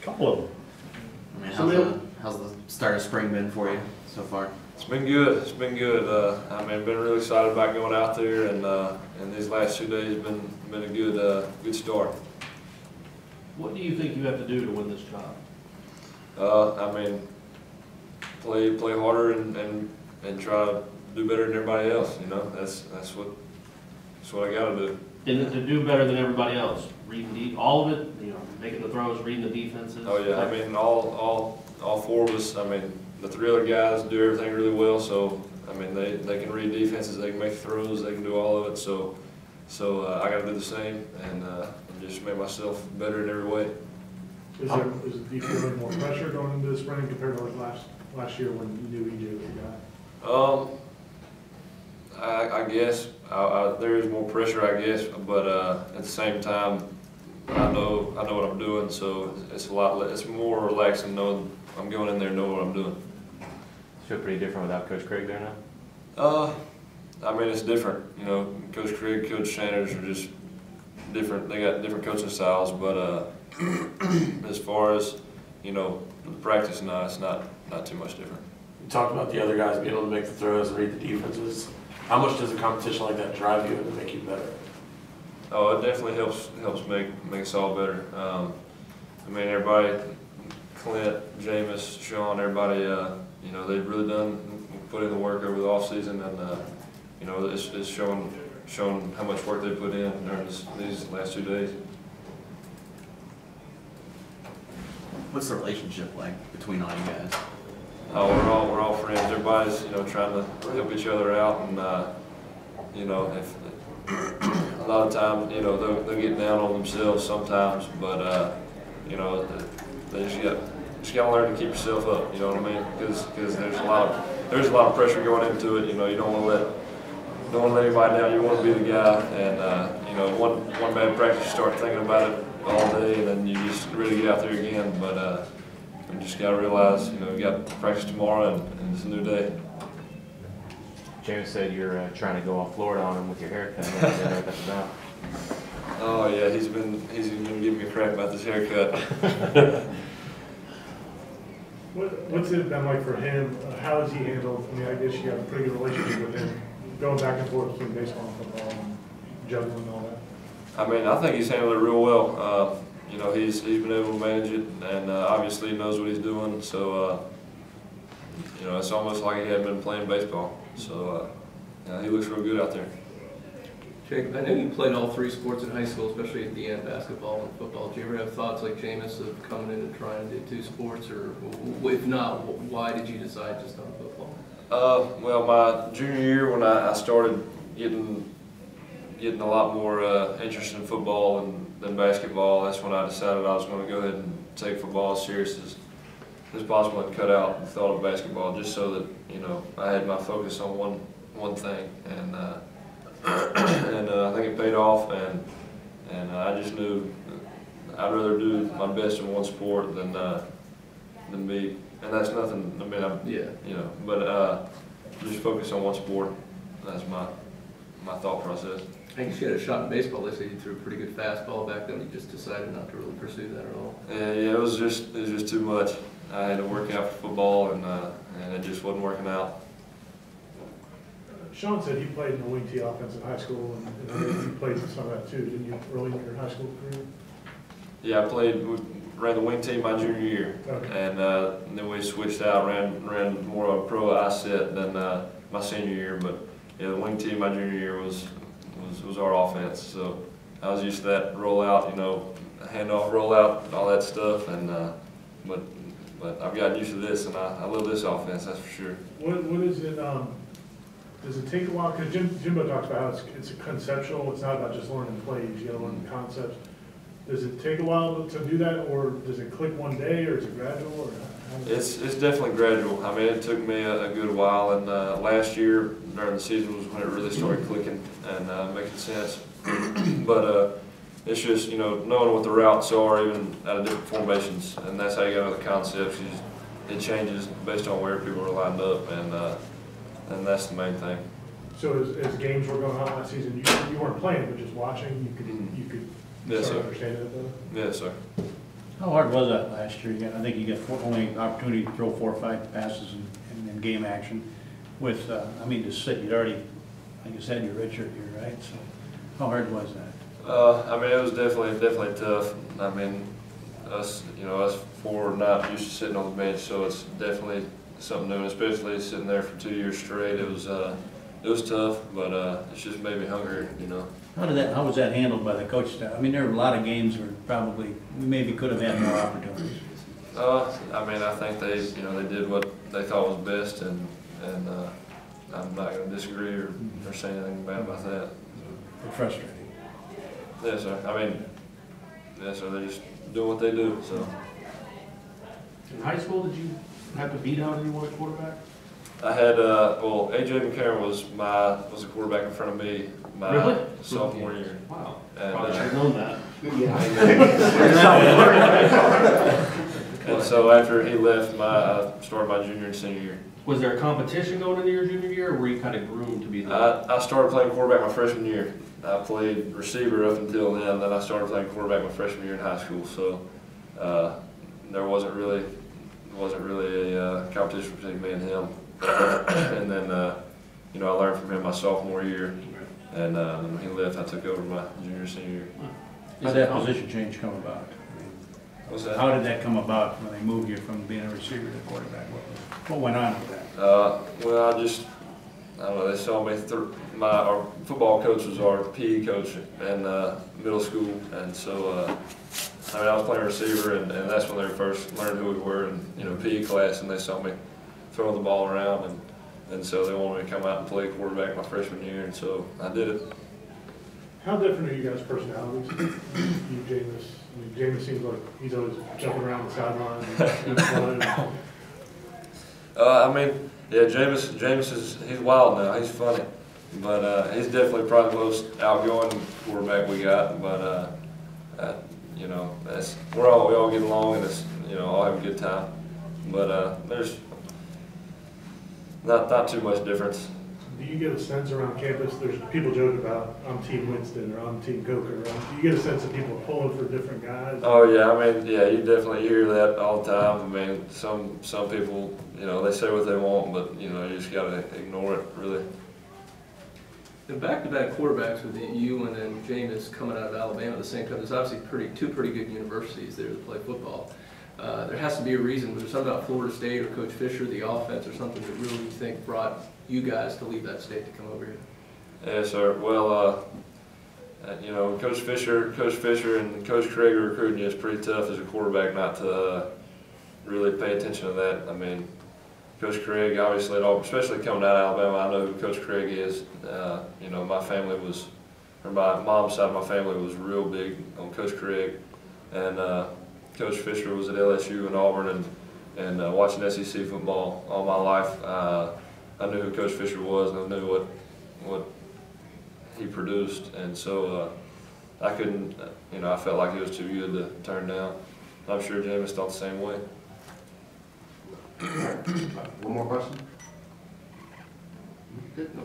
Couple of them. I mean, how's the start of spring been for you so far? It's been good. It's been good. I mean, been really excited about going out there, and these last 2 days been a good start. What do you think you have to do to win this job? I mean, play harder and try to do better than everybody else. You know, that's what I got to do. And to do better than everybody else, reading all of it, you know, making the throws, reading the defenses. Oh yeah, I mean, all four of us. I mean, the three other guys do everything really well. So I mean, they can read defenses, they can make throws, they can do all of it. So I got to do the same and just make myself better in every way. Do you feel any more pressure going into the spring compared to like last year when you knew EJ was the guy? I guess there is more pressure, I guess, but at the same time, I know what I'm doing, so it's it's more relaxing knowing I'm going in there knowing what I'm doing. Feel pretty different without Coach Craig there now? I mean, it's different. You know, Coach Craig, Coach Sanders are just different. They got different coaching styles, but as far as, you know, the practice now, it's not too much different. You talked about the other guys being able to make the throws and read the defenses. How much does a competition like that drive you and make you better? Oh, it definitely helps make us all better. I mean, everybody, Clint, Jameis, Sean, everybody, you know, they've really put in the work over the off season, and you know, it's showing how much work they put in during these last 2 days. What's the relationship like between all you guys? Oh, we're all friends. Everybody's, you know, trying to help each other out, and you know, if a lot of times, you know, they'll get down on themselves sometimes, but you know, they just got to learn to keep yourself up. You know what I mean? Because there's a lot of pressure going into it. You know, you don't want to let anybody down. You want to be the guy, and you know, one bad practice, you start thinking about it all day, and then you just really get out there again. But you just got to realize, you know, you got to practice tomorrow, and it's a new day. James said you're trying to go off Florida on him with your haircut. I don't know what that's about. Oh yeah, he's been giving me crap about this haircut. What's it been like for him? How has he handled? I mean, I guess you have a pretty good relationship with him, going back and forth between baseball and football, and juggling and all that. I mean, I think he's handled it real well. You know, he's been able to manage it, and obviously he knows what he's doing. So, you know, it's almost like he had been playing baseball. So, yeah, he looks real good out there. Jacob, I know you played all three sports in high school, especially at the end, basketball and football. Do you ever have thoughts like Jameis of coming in and trying to do two sports, or if not, why did you decide just on football? Well, my junior year when I started getting a lot more interest in football than basketball, that's when I decided I was going to go ahead and take football as serious as possible and cut out the thought of basketball, just so that, you know, I had my focus on one thing, and I think it paid off, and I just knew I'd rather do my best in one sport than be, and that's nothing. I mean, you know, but just focus on one sport. That's my thought process. I guess you had a shot in baseball. They said you threw a pretty good fastball back then. You just decided not to really pursue that at all. Yeah, it was just too much. I had to work out for football, and it just wasn't working out. Sean said he played in the wing T offense in high school, and you played some of that too, didn't you, early in your high school career? Yeah, ran the wing team my junior year, okay. and then we switched out, ran more of a pro I set than my senior year. But yeah, the wing team my junior year was our offense, so I was used to that rollout, you know, handoff, rollout, all that stuff, and but I've gotten used to this, and I love this offense, that's for sure. What is it? Does it take a while? Because Jimbo talks about how it's conceptual. It's not about just learning plays. You got to learn the concepts. Does it take a while to do that, or does it click one day, or is it gradual? Or it's definitely gradual. I mean, it took me a good while, and last year during the season was when it really started clicking and making sense. But it's just, you know, knowing what the routes are, even out of different formations, and that's how you got the concepts. It changes based on where people are lined up, and that's the main thing. So as games were going on last season, you weren't playing, but just watching, you could yes, start sir. understanding it better? Yes, sir. How hard was that last year? I think you got only opportunity to throw 4 or 5 passes in game action with, I mean, to sit, you'd already, like you said, you're redshirt here, right? So how hard was that? I mean, it was definitely tough. I mean, us four not used to sitting on the bench, so it's definitely something new, especially sitting there for 2 years straight. It was tough, but it's just made me hungrier, you know. How was that handled by the coach staff? I mean, there were a lot of games where probably we maybe could have had more opportunities. I mean, I think they did what they thought was best, and I'm not going to disagree or say anything bad about that. It's frustrating. Yes, sir. I mean, yes, sir. They just do what they do. So. In high school, did you have to beat out anyone at quarterback? I had AJ McCarron was a quarterback in front of me my Really? sophomore year. Wow. And, Probably should have known that. And so after he left, I started my junior and senior year. Was there a competition going into your junior year, or were you kind of groomed to be the? I started playing quarterback my freshman year. I played receiver up until then I started playing quarterback my freshman year in high school. So there wasn't really a competition between me and him. And then I learned from him my sophomore year, and when he left, I took over my junior and senior year. How did that position change come about? What's that? How did that come about when they moved you from being a receiver to quarterback? What went on with that? Well, I don't know, they saw me through, our football coach was our PE coach in middle school, and so, I was playing receiver, and that's when they first learned who we were in, PE class, and they saw me throw the ball around, and so they wanted me to come out and play quarterback my freshman year, and so I did it. How different are you guys' personalities? You, Jameis. I mean, Jameis seems like he's always jumping around the sideline. I mean, yeah, Jameis he's wild now. He's funny, but he's definitely probably the most outgoing quarterback we got. But we all get along and it's all have a good time. But there's not too much difference. Do you get a sense around campus? There's people joking about I'm Team Winston or I'm Team Coker. Do you get a sense that people are pulling for different guys? Oh yeah, I mean, yeah, you definitely hear that all the time. I mean, some people, they say what they want, but you just gotta ignore it, really. The back-to-back quarterbacks with you and then Jameis coming out of Alabama at the same time, there's obviously two pretty good universities there to play football. There has to be a reason. Was there something about Florida State or Coach Fisher, the offense, or something that really you think brought you guys to leave that state to come over here? Yes, sir. Well, Coach Fisher and Coach Craig are recruiting you. It's pretty tough as a quarterback not to really pay attention to that. I mean, Coach Craig, obviously, especially coming out of Alabama, I know who Coach Craig is. My family my mom's side of my family was real big on Coach Craig, and Coach Fisher was at LSU and Auburn, and watching SEC football all my life. I knew who Coach Fisher was, and I knew what he produced, and so I couldn't, I felt like he was too good to turn down. I'm sure Jameis thought the same way. One more question? No,